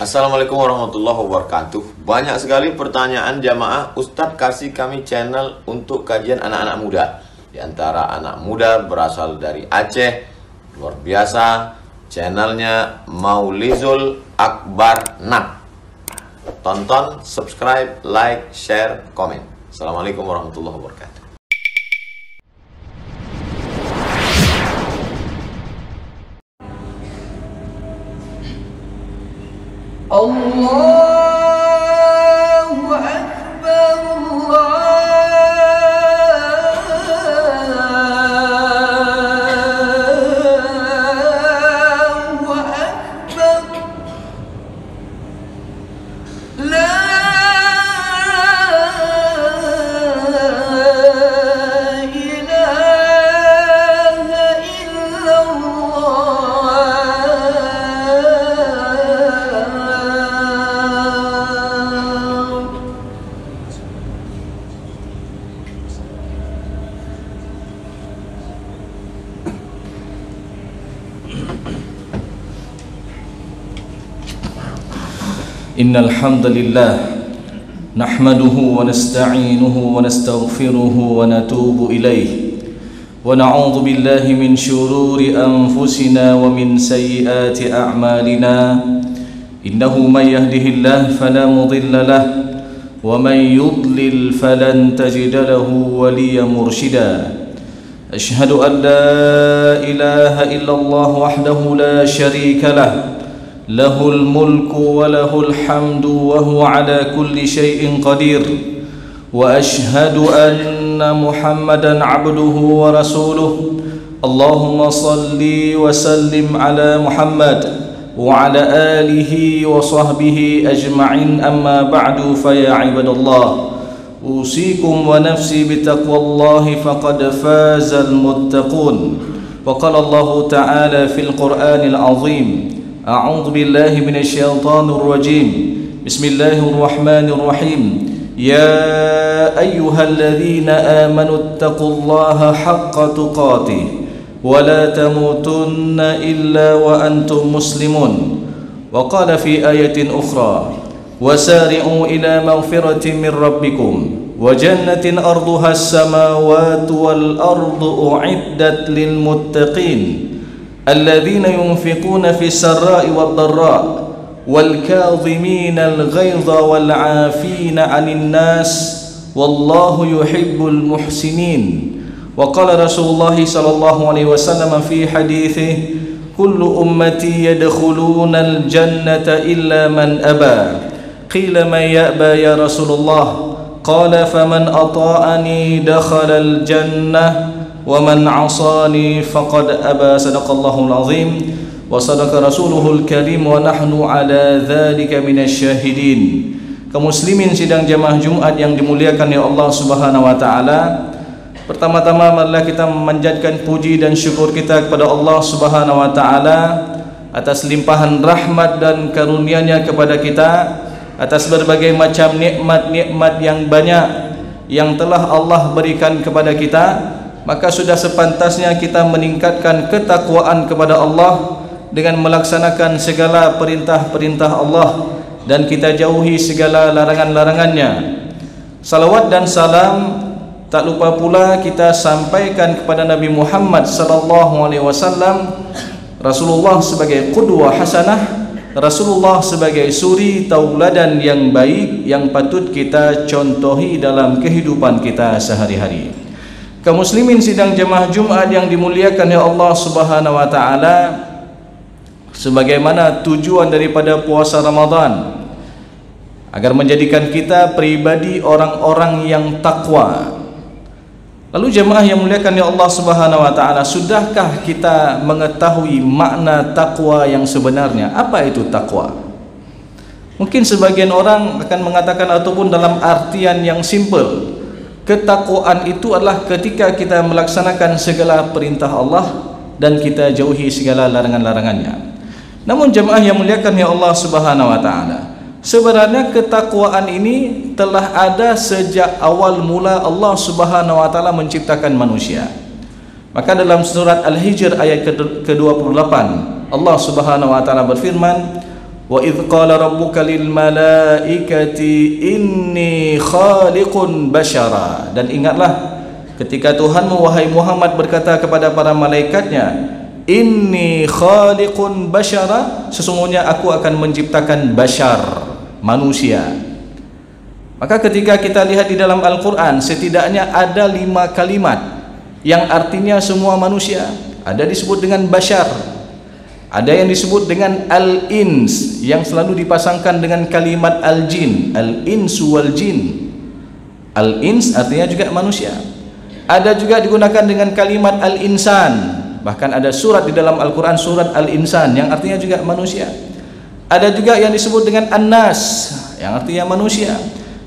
Assalamualaikum warahmatullahi wabarakatuh. Banyak sekali pertanyaan jamaah, Ustadz kasih kami channel untuk kajian anak-anak muda. Di antara anak muda berasal dari Aceh, luar biasa, channelnya Maulizul Akbar Nak. Tonton, subscribe, like, share, komen. Assalamualaikum warahmatullahi wabarakatuh. Allahu Akbar, Allahu Akbar. La ilaha illallah. إن الحمد لله نحمده ونستعينه ونستغفره ونتوب إليه ونعوذ بالله من شرور أنفسنا ومن سيئات أعمالنا إنه من يهده الله فلا مضل له ومن يضلل فلن تجد له وليا مرشدا أشهد أن لا إله إلا الله وحده لا شريك له له الملك وله الحمد وهو على كل شيء قدير وأشهد أن محمدا عبده ورسوله اللهم صل وسلم على محمد وعلى آله وصحبه أجمعين أما بعد فيا عباد الله أوصيكم ونفسي بتقوى الله فقد فاز المتقون وقال الله تعالى في القرآن العظيم أعوذ بالله من الشيطان الرجيم بسم الله الرحمن الرحيم يا أيها الذين آمنوا اتقوا الله حق تقاته ولا تموتن إلا وأنتم مسلمون وقال في آية أخرى وسارعوا إلى مغفرة من ربكم وجنة أرضها السماوات والأرض أعدت للمتقين الذين ينفقون في السراء والضراء والكاظمين الغيظ والعافين عن الناس والله يحب المحسنين وقال رسول الله صلى الله عليه وسلم في حديثه كل أمتي يدخلون الجنة إلا من أبى قيل من يأبى يا رسول الله قال فمن أطاعني دخل الجنة ومن عصاني فقد أبى صدق الله العظيم وصدق رسوله الكريم ونحن على ذلك من الشاهدين. Kaum muslimin sidang jamaah Jumat yang dimuliakan oleh Allah Subhanahu wa taala. Pertama-tama marilah kita memanjatkan puji dan syukur kita kepada Allah Subhanahu wa taala atas limpahan rahmat dan karunia-Nya kepada kita, atas berbagai macam nikmat-nikmat yang banyak yang telah Allah berikan kepada kita. Maka sudah sepantasnya kita meningkatkan ketakwaan kepada Allah dengan melaksanakan segala perintah-perintah Allah dan kita jauhi segala larangan-larangannya. Salawat dan salam tak lupa pula kita sampaikan kepada Nabi Muhammad sallallahu alaihi wasallam, Rasulullah sebagai qudwah hasanah, Rasulullah sebagai suri tauladan yang baik yang patut kita contohi dalam kehidupan kita sehari-hari. Kaum muslimin sidang jemaah Jumat yang dimuliakan oleh Allah Subhanahu wa taala, sebagaimana tujuan daripada puasa Ramadan agar menjadikan kita pribadi orang-orang yang takwa. Lalu jemaah yang dimuliakan oleh Allah Subhanahu wa taala, sudahkah kita mengetahui makna takwa yang sebenarnya? Apa itu takwa? Mungkin sebagian orang akan mengatakan ataupun dalam artian yang simple, ketakwaan itu adalah ketika kita melaksanakan segala perintah Allah dan kita jauhi segala larangan-larangannya. Namun jemaah yang muliakan ya Allah Subhanahu wa taala, sebenarnya ketakwaan ini telah ada sejak awal mula Allah Subhanahu wa taala menciptakan manusia. Maka dalam surat Al-Hijr ayat ke-28 Allah Subhanahu wa taala berfirman, Wa idh qala rabbuka lil malaikati inni khaliqun basyara. Dan ingatlah ketika Tuhanmu wahai Muhammad berkata kepada para malaikatnya, inni khaliqun basyara, sesungguhnya aku akan menciptakan bashar, manusia. Maka ketika kita lihat di dalam Al-Quran, setidaknya ada 5 kalimat yang artinya semua manusia. Ada disebut dengan bashar, ada yang disebut dengan al-ins yang selalu dipasangkan dengan kalimat al-jin, al-insu wal-jin. Al-ins artinya juga manusia. Ada juga digunakan dengan kalimat al-insan. Bahkan ada surat di dalam Al-Quran, surat al-insan, yang artinya juga manusia. Ada juga yang disebut dengan an-nas, yang artinya manusia.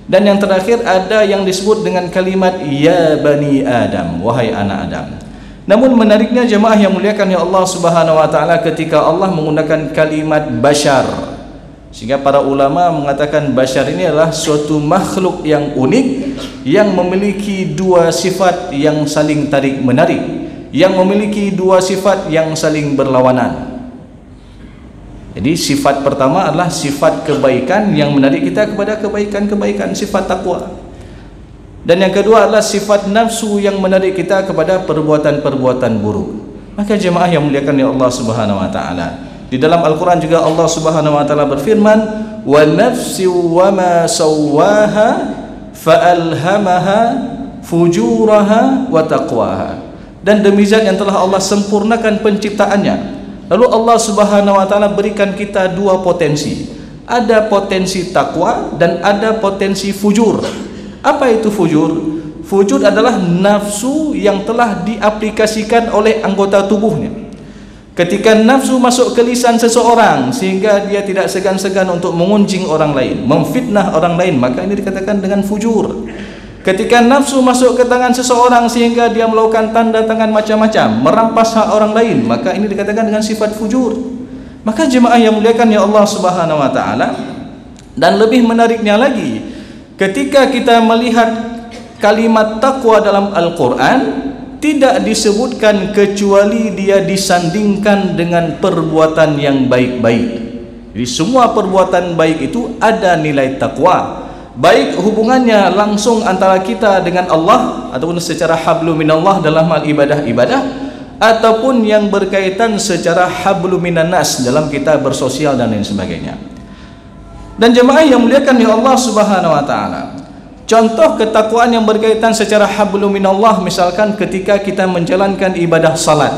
Dan yang terakhir ada yang disebut dengan kalimat ya bani Adam, wahai anak Adam. Namun menariknya jemaah yang muliakan ya Allah Subhanahu wa taala, ketika Allah menggunakan kalimat bashar, sehingga para ulama mengatakan bashar ini adalah suatu makhluk yang unik, yang memiliki 2 sifat yang saling tarik menarik, yang memiliki 2 sifat yang saling berlawanan. Jadi sifat pertama adalah sifat kebaikan yang menarik kita kepada kebaikan-kebaikan, sifat takwa. Dan yang kedua adalah sifat nafsu yang menarik kita kepada perbuatan-perbuatan buruk. Maka jemaah yang muliakan ya Allah Subhanahu wa taala, di dalam Al-Quran juga Allah Subhanahu wa taala berfirman, wa nafsi wa ma sawwaha fa'alhamaha fujuraha wa taqwaha. Dan demi zat yang telah Allah sempurnakan penciptaannya, lalu Allah Subhanahu wa taala berikan kita 2 potensi. Ada potensi takwa dan ada potensi fujur. Apa itu fujur? Fujur adalah nafsu yang telah diaplikasikan oleh anggota tubuhnya. Ketika nafsu masuk ke lisan seseorang sehingga dia tidak segan-segan untuk mengunjing orang lain, memfitnah orang lain, maka ini dikatakan dengan fujur. Ketika nafsu masuk ke tangan seseorang sehingga dia melakukan tanda tangan macam-macam, merampas hak orang lain, maka ini dikatakan dengan sifat fujur. Maka jemaah yang muliakan ya Allah Subhanahu wa taala, dan lebih menariknya lagi, ketika kita melihat kalimat takwa dalam Al-Quran, tidak disebutkan kecuali dia disandingkan dengan perbuatan yang baik-baik. Jadi semua perbuatan baik itu ada nilai takwa, baik hubungannya langsung antara kita dengan Allah ataupun secara hablu minallah dalam hal ibadah-ibadah, ataupun yang berkaitan secara hablu minan nas dalam kita bersosial dan lain sebagainya. Dan jemaah yang muliakan ya Allah Subhanahu wa taala, contoh ketakwaan yang berkaitan secara hablu minallah, misalkan ketika kita menjalankan ibadah salat,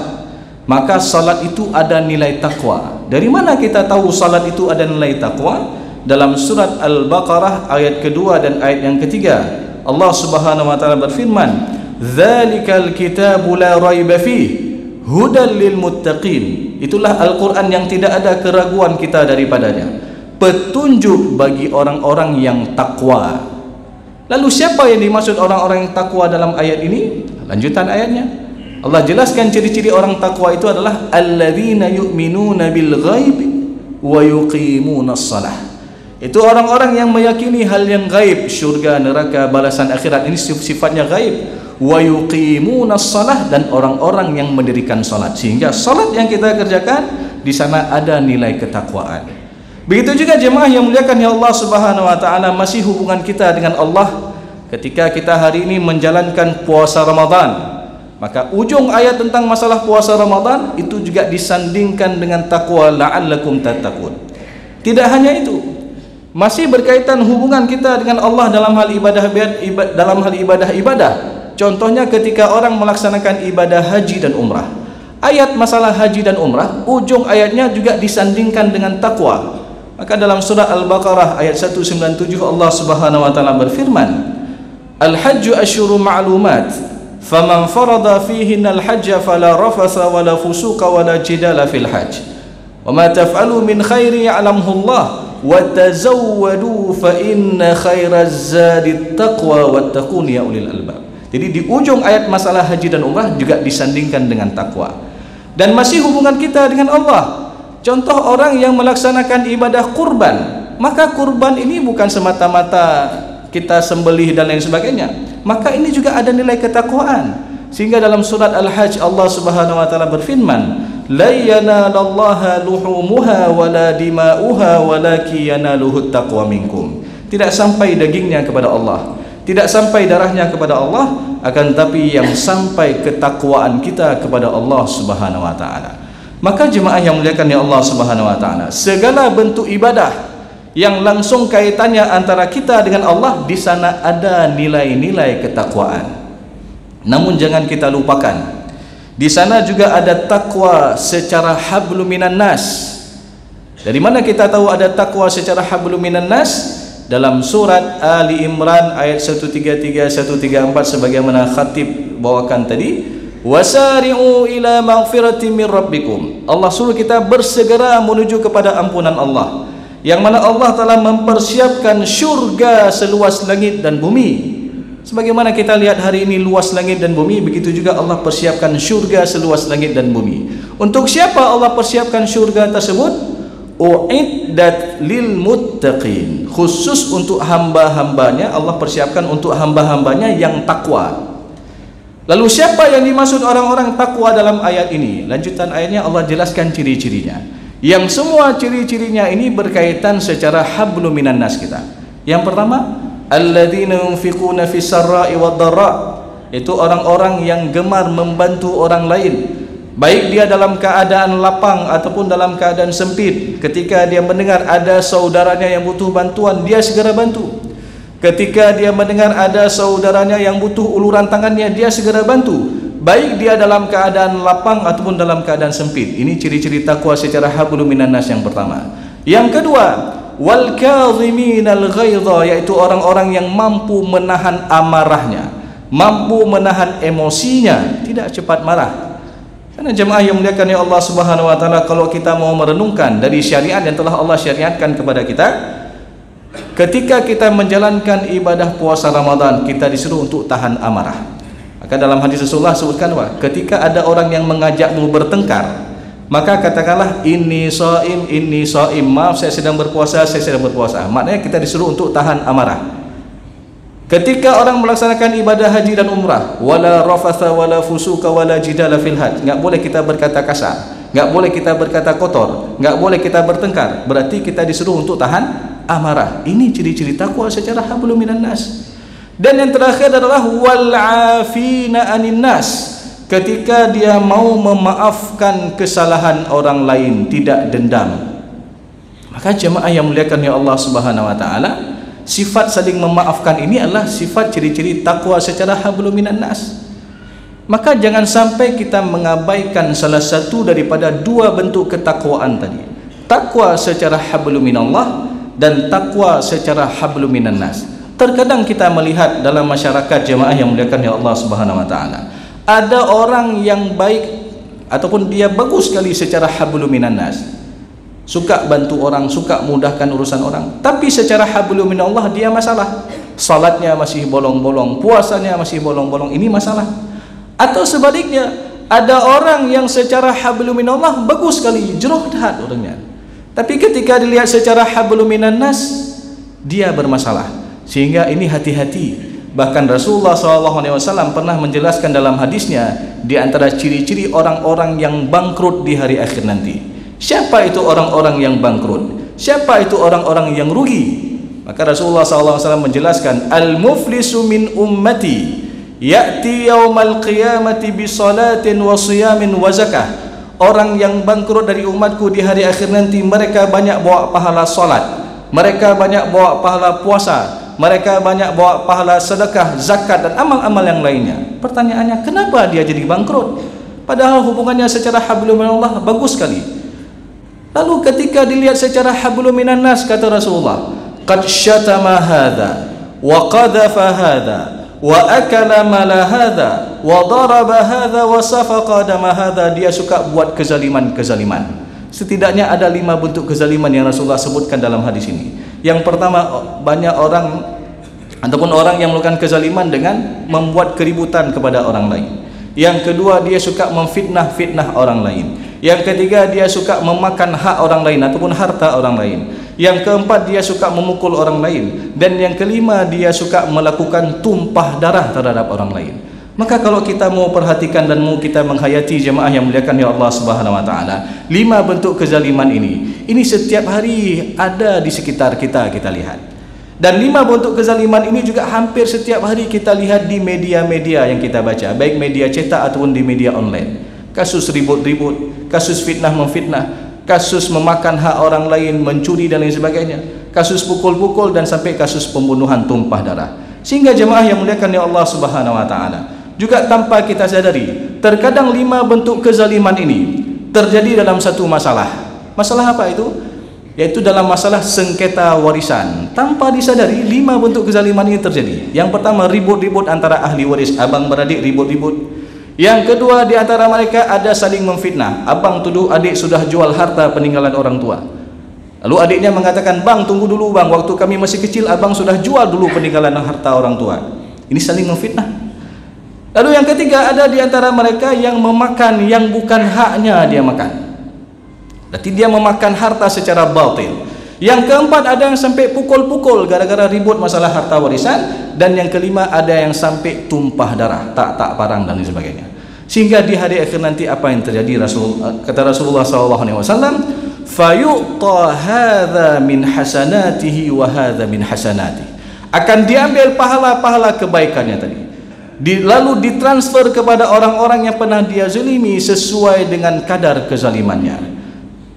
maka salat itu ada nilai takwa. Dari mana kita tahu salat itu ada nilai takwa? Dalam surat Al-Baqarah ayat kedua dan ayat yang ketiga, Allah Subhanahu wa taala berfirman, "Dzalikal kitabu la raiba fihi hudal lil muttaqin." Itulah Al-Qur'an yang tidak ada keraguan kita daripadanya, petunjuk bagi orang-orang yang takwa. Lalu siapa yang dimaksud orang-orang yang takwa dalam ayat ini? Lanjutan ayatnya, Allah jelaskan ciri-ciri orang takwa itu adalah alladzina yu'minuna bil ghaib wa yuqimunas shalah. Itu orang-orang yang meyakini hal yang gaib, syurga, neraka, balasan akhirat, ini sifatnya gaib. Wa yuqimunas shalah, dan orang-orang yang mendirikan salat, sehingga salat yang kita kerjakan di sana ada nilai ketakwaan. Begitu juga jemaah yang muliakan ya Allah Subhanahu wa taala, masih hubungan kita dengan Allah ketika kita hari ini menjalankan puasa Ramadan. Maka ujung ayat tentang masalah puasa Ramadan itu juga disandingkan dengan takwa, la'allakum tattaqun. Tidak hanya itu, masih berkaitan hubungan kita dengan Allah dalam hal ibadah-ibadah. Contohnya ketika orang melaksanakan ibadah haji dan umrah. Ayat masalah haji dan umrah, ujung ayatnya juga disandingkan dengan takwa. Maka dalam surah Al-Baqarah ayat 197 Allah Subhanahu wa taala berfirman, "Al-hajju asyhurun ma'lumat, faman farada fihinna al-hajja fala rafatha wala fusuqa wala jidala fil hajj. Wa ma taf'alu min khairin ya'lamuhu Allah, wa tazawwadu fa inna khairaz zadi taqwa wattaqun ya ulil albab." Jadi di ujung ayat masalah haji dan umrah juga disandingkan dengan takwa. Dan masih hubungan kita dengan Allah. Contoh orang yang melaksanakan ibadah kurban, maka kurban ini bukan semata-mata kita sembelih dan lain sebagainya, maka ini juga ada nilai ketakwaan. Sehingga dalam surat Al-Hajj Allah Subhanahu wa taala berfirman, la yanalallaha luhumuha wala dima'uha walakin yanaluhut taqwa minkum. Tidak sampai dagingnya kepada Allah, tidak sampai darahnya kepada Allah, akan tapi yang sampai ketakwaan kita kepada Allah Subhanahu wa taala. Maka jemaah yang muliakan ya Allah Subhanahu wa taala, segala bentuk ibadah yang langsung kaitannya antara kita dengan Allah, di sana ada nilai-nilai ketakwaan. Namun jangan kita lupakan, di sana juga ada takwa secara hablum minan nas. Dari mana kita tahu ada takwa secara hablum minan nas? Dalam surat Ali Imran ayat 133 134 sebagaimana khatib bawakan tadi, wasari'u ila maghfiratin min rabbikum. Allah suruh kita bersegera menuju kepada ampunan Allah, yang mana Allah telah mempersiapkan syurga seluas langit dan bumi. Sebagaimana kita lihat hari ini luas langit dan bumi, begitu juga Allah persiapkan syurga seluas langit dan bumi. Untuk siapa Allah persiapkan syurga tersebut? Uiddat lil muttaqin, khusus untuk hamba-hambanya. Allah persiapkan untuk hamba-hambanya yang takwa. Lalu siapa yang dimaksud orang-orang takwa dalam ayat ini? Lanjutan ayatnya Allah jelaskan ciri-cirinya, yang semua ciri-cirinya ini berkaitan secara hablum minan nas kita. Yang pertama, alladzina yunfiquna fis sarra'i wad dharra, itu orang-orang yang gemar membantu orang lain, baik dia dalam keadaan lapang ataupun dalam keadaan sempit. Ketika dia mendengar ada saudaranya yang butuh bantuan, dia segera bantu. Ketika dia mendengar ada saudaranya yang butuh uluran tangannya, dia segera bantu, baik dia dalam keadaan lapang ataupun dalam keadaan sempit. Ini ciri-ciri takwa secara hablum minan nas yang pertama. Yang kedua, wal kadhiminal ghaidha, yaitu orang-orang yang mampu menahan amarahnya, mampu menahan emosinya, tidak cepat marah. Karena jemaah yang muliakan ya Allah Subhanahu wa taala, kalau kita mau merenungkan dari syariat yang telah Allah syariatkan kepada kita, ketika kita menjalankan ibadah puasa Ramadan, kita disuruh untuk tahan amarah. Maka dalam hadis Rasulullah sebutkan bahwa ketika ada orang yang mengajakmu bertengkar, maka katakanlah inni shaim, maaf saya sedang berpuasa, saya sedang berpuasa. Maknanya kita disuruh untuk tahan amarah. Ketika orang melaksanakan ibadah haji dan umrah, wala rafatha wala fusuka wala jidala fil hajj, enggak boleh kita berkata kasar, enggak boleh kita berkata kotor, enggak boleh kita bertengkar. Berarti kita disuruh untuk tahan amarah. Ini ciri-ciri takwa secara hablum minan nas. Dan yang terakhir adalah wal afina anin nas, ketika dia mau memaafkan kesalahan orang lain, tidak dendam. Maka jemaah yang muliakan ya Allah Subhanahu wa taala, sifat saling memaafkan ini adalah sifat ciri-ciri takwa secara hablum minan nas. Maka jangan sampai kita mengabaikan salah satu daripada dua bentuk ketakwaan tadi, takwa secara hablum minallah dan takwa secara hablum minan nas. Terkadang kita melihat dalam masyarakat jemaah yang muliakan ya Allah Subhanahu wa taala, ada orang yang baik ataupun dia bagus sekali secara hablum minan nas, suka bantu orang, suka mudahkan urusan orang, tapi secara hablum minallah dia masalah. Salatnya masih bolong-bolong, puasanya masih bolong-bolong, ini masalah. Atau sebaliknya, ada orang yang secara hablum minallah bagus sekali, juruhat orangnya, tapi ketika dilihat secara hablum minan nas, dia bermasalah. Sehingga ini hati-hati. Bahkan Rasulullah SAW pernah menjelaskan dalam hadisnya, di antara ciri-ciri orang-orang yang bangkrut di hari akhir nanti. Siapa itu orang-orang yang bangkrut? Siapa itu orang-orang yang rugi? Maka Rasulullah SAW menjelaskan, al-muflisu min ummati ya'ti yaumal qiyamati bi salatin wa siyamin wa zakah. Orang yang bangkrut dari umatku di hari akhir nanti, mereka banyak bawa pahala salat, mereka banyak bawa pahala puasa, mereka banyak bawa pahala sedekah, zakat dan amal-amal yang lainnya. Pertanyaannya, kenapa dia jadi bangkrut? Padahal hubungannya secara hablum minallah bagus sekali. Lalu ketika dilihat secara hablum minan nas, kata Rasulullah, qad syatama hadza wa qadhafa hadza wa akala mala hadza wa daraba hadza wa safaqa dama hadza. Dia suka buat kezaliman-kezaliman. Setidaknya ada 5 bentuk kezaliman yang Rasulullah sebutkan dalam hadis ini. Yang pertama, banyak orang ataupun orang yang melakukan kezaliman dengan membuat keributan kepada orang lain. Yang kedua, dia suka memfitnah orang lain. Yang ketiga, dia suka memakan hak orang lain ataupun harta orang lain. Yang keempat, dia suka memukul orang lain. Dan yang kelima, dia suka melakukan tumpah darah terhadap orang lain. Maka kalau kita mau perhatikan dan mau kita menghayati jemaah yang muliakan ya Allah Subhanahu wa taala, 5 bentuk kezaliman ini setiap hari ada di sekitar kita lihat. Dan 5 bentuk kezaliman ini juga hampir setiap hari kita lihat di media-media yang kita baca, baik media cetak ataupun di media online. Kasus ribut-ribut, kasus fitnah memfitnah, kasus memakan hak orang lain, mencuri dan lain sebagainya, kasus pukul-pukul dan sampai kasus pembunuhan tumpah darah. Sehingga jemaah yang muliakan ya Allah Subhanahu wa taala, juga tanpa kita sadari, terkadang 5 bentuk kezaliman ini terjadi dalam satu masalah. Masalah apa itu? Yaitu dalam masalah sengketa warisan. Tanpa disadari, 5 bentuk kezaliman ini terjadi. Yang pertama, ribut-ribut antara ahli waris, abang beradik ribut-ribut. Yang kedua, di antara mereka ada saling memfitnah. Abang tuduh adik sudah jual harta peninggalan orang tua. Lalu adiknya mengatakan, bang tunggu dulu bang, waktu kami masih kecil abang sudah jual dulu peninggalan harta orang tua. Ini saling memfitnah. Lalu yang ketiga, ada di antara mereka yang memakan yang bukan haknya dia makan. Berarti dia memakan harta secara batil. Yang keempat, ada yang sampai pukul-pukul gara-gara ribut masalah harta warisan. Dan yang kelima, ada yang sampai tumpah darah, tak parang dan sebagainya. Sehingga di hari akhir nanti apa yang terjadi? Kata Rasulullah SAW, fayu'ta hadza min hasanatihi wa hadza min hasanatihi. Akan diambil pahala-pahala kebaikannya tadi, lalu ditransfer kepada orang-orang yang pernah dia zalimi sesuai dengan kadar kezalimannya.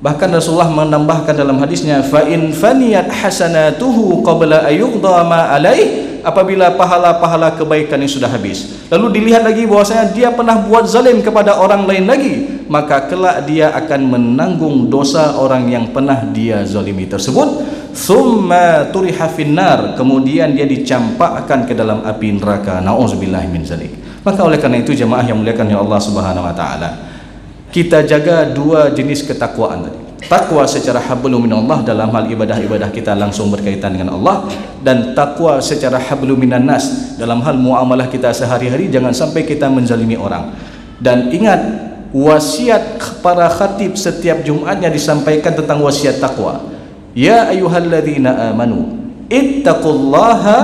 Bahkan Rasulullah menambahkan dalam hadisnya, fa in faniyat hasanatuhu qabla ayyuqda ma alaih. Apabila pahala-pahala kebaikan yang sudah habis, lalu dilihat lagi bahwasanya dia pernah buat zalim kepada orang lain lagi, maka kelak dia akan menanggung dosa orang yang pernah dia zalimi tersebut. Thumma turiha finnar, kemudian dia dicampakkan ke dalam api neraka. Nauzubillahi min zalik. Maka oleh karena itu jemaah yang muliakan ya Allah Subhanahu wa taala, kita jaga 2 jenis ketakwaan tadi. Takwa secara hablum minallah dalam hal ibadah-ibadah kita langsung berkaitan dengan Allah, dan takwa secara hablum minan nas dalam hal muamalah kita sehari-hari, jangan sampai kita menzalimi orang. Dan ingat, wasiat para khatib setiap Jumatnya disampaikan tentang wasiat takwa. Ya ayyuhalladzina amanu ittaqullaha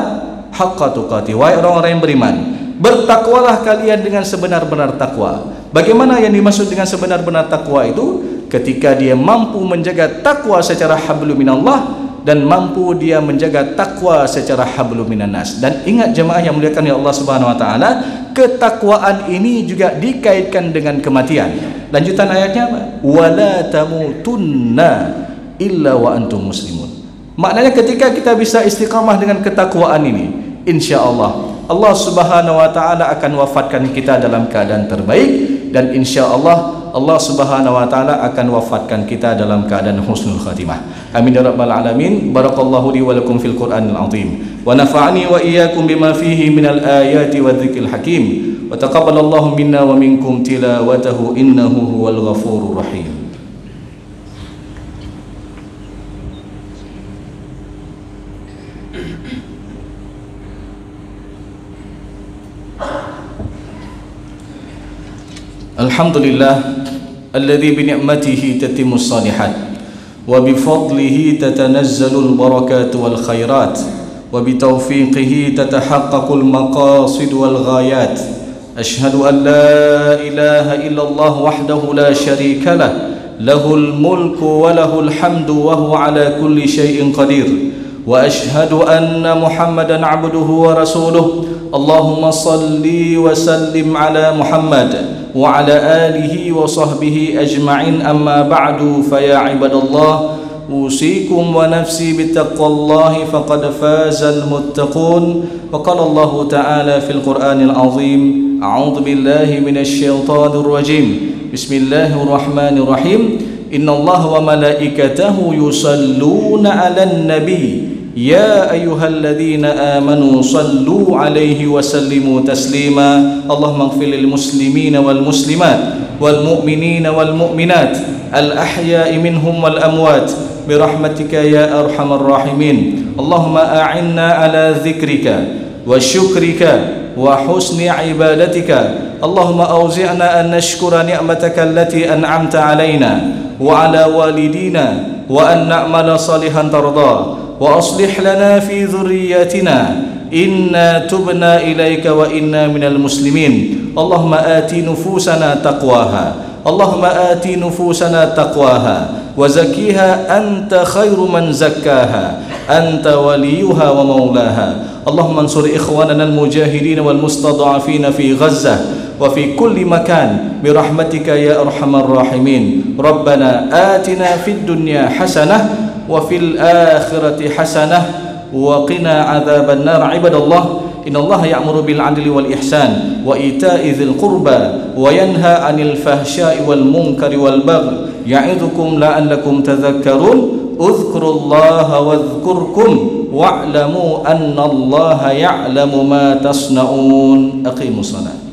haqqa tuqatih. Wahai orang-orang yang beriman, bertakwalah kalian dengan sebenar-benar takwa. Bagaimana yang dimaksud dengan sebenar-benar takwa itu? Ketika dia mampu menjaga takwa secara hablum minallah dan mampu dia menjaga takwa secara hablum minannas. Dan ingat jemaah yang muliakan ya Allah Subhanahu wa taala, ketakwaan ini juga dikaitkan dengan kematian. Lanjutan ayatnya apa? Wala tamutunna illa wa antum muslimun. Maknanya ketika kita bisa istiqamah dengan ketakwaan ini, insyaallah Allah Subhanahu wa taala akan wafatkan kita dalam keadaan terbaik, dan insyaallah Allah Subhanahu wa taala akan wafatkan kita dalam keadaan husnul khatimah. Amin ya rabbal alamin. Barakallahu li wa lakum fil Qur'anil azim wa nafa'ani wa iyyakum bima fihi minal ayati wadh-dhikril hakim wa taqabbalallahu minna wa minkum tilawatahu innahu huwal ghafurur rahim. Alhamdulillah alladzi bi ni'matihi tatimmus shalihat wa bi fadlihi tatanazzalul barakatu wal khairat wa bi tawfiqihi tatahaqqaqul maqasid wal ghayat. Ashhadu an la ilaha illallah wahdahu la syarika lah, lahul mulku wa lahul hamdu wa huwa ala kulli syai'in qadir. Wa ashhadu anna Muhammadan abduhu wa rasuluh. Allahumma salli wa sallim ala Muhammad wa ala alihi wa sahbihi ajma'in, amma ba'du, faya ibadallah, usikum wa nafsi bittaqwallahi faqad fazal muttaqun. Wa qala Allah ta'ala fil Qur'anil azim, a'udzu billahi minasy syaithanir rajim, bismillahirrahmanirrahim, innallaha wa malaikatahu yusalluna 'alan nabi ya ayyuhalladzina amanu sallu alaihi wa sallimu taslima. Allahumma ighfir lil muslimina wal muslimat wal mu'minina wal mu'minat al ahya'i minhum wal amwat birahmatika ya arhamar rahimin. Allahumma a'inna ala dzikrika wa syukrika wa husni ibadatika. Allahumma awzi'na an nashkura ni'mataka allati an'amta alaina wa ala walidina wa an na'mala salihan tarda wa aslih lana fi dhurriyyatina إنا تبنا إليك وإنا من المسلمين اللهم آت نفوسنا تقواها اللهم آت نفوسنا تقواها وزكيها أنت خير من زكاها أنت وليها ومولاها اللهم انصر إخواننا المجاهدين والمستضعفين في غزة وفي كل مكان برحمتك يا أرحم الراحمين ربنا آتنا في الدنيا حسنة وفي الآخرة حسنة وقنا عذاب النار عباد الله إن الله يأمر بالعدل والإحسان وإيتاء ذي القربى وينهى عن الفحشاء والمنكر والبغي يعظكم لعلكم تذكرون اذكروا الله واذكركم واعلموا أن الله يعلم ما تصنعون أقيموا الصلاة